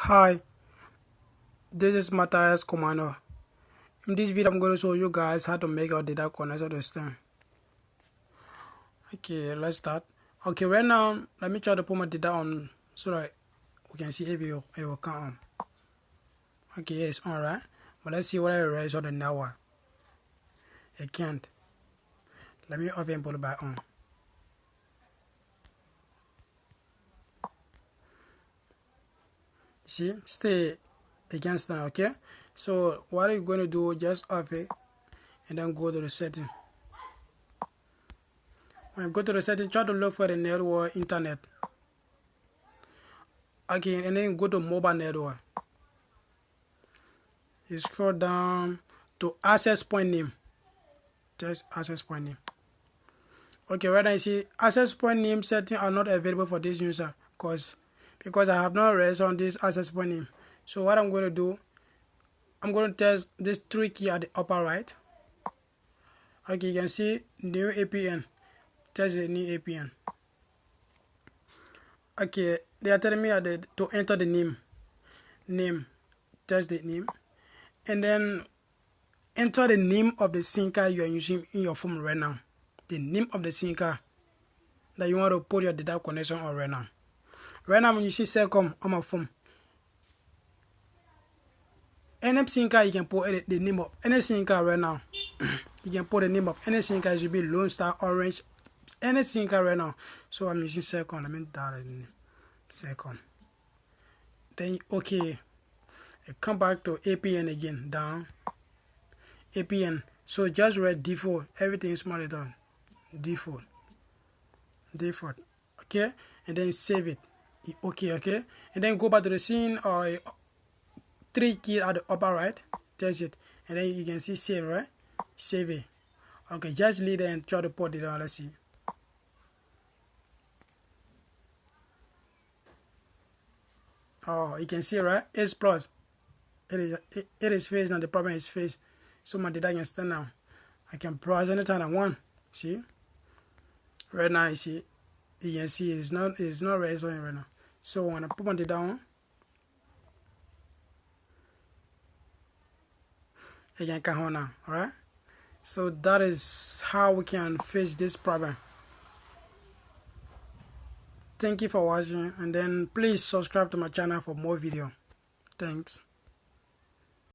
Hi, this is Matthias Commando. In this video, I'm going to show you guys how to make your data connection to Steam. Okay, let's start. Okay, right now, let me try to put my data on so that we can see if it will come on. Okay, yeah, it's on, right? But let's see what I erase on the network. It can't. Let me off and put it back on. See, stay against that, okay? So what are you going to do? Just off it and then go to the setting. When you go to the setting, try to look for the network internet. Okay, and then go to mobile network. You scroll down to access point name. Just access point name. Okay, right now you see access point name setting are not available for this user because I have not raised on this access point name. So what I'm going to do, I'm going to test this 3 key at the upper right. Okay, you can see new APN. Test the new APN. Okay, they are telling me to enter the name. Test the name, and then enter the name of the SIM card you are using in your phone right now. The name of the SIM card that you want to put your data connection on right now. Right now, when you see Cellcom on my phone, any SIM card you can put the name of any SIM card right now. You can put the name of any SIM card. It should be Lone Star, Orange, any SIM card right now. So I'm using Cellcom. Let me dial the name. Cellcom. Then okay, come back to APN again. Down APN. So just read default. Everything is small down. Default. Okay, and then save it. Okay, and then go back to the scene or 3 key at the upper right. Test it, and then you can see save, right? Save it. Okay, just leave it and try to put it on. Let's see. Oh, you can see, right? It's plus. It is phase now. The problem is phase. So my data can stand now. I can browse anytime I want. See? Right now you see, you can see it's not raised on right now. So when I put my data on, it can come on now. Alright? So that is how we can fix this problem. Thank you for watching, and then please subscribe to my channel for more video. Thanks.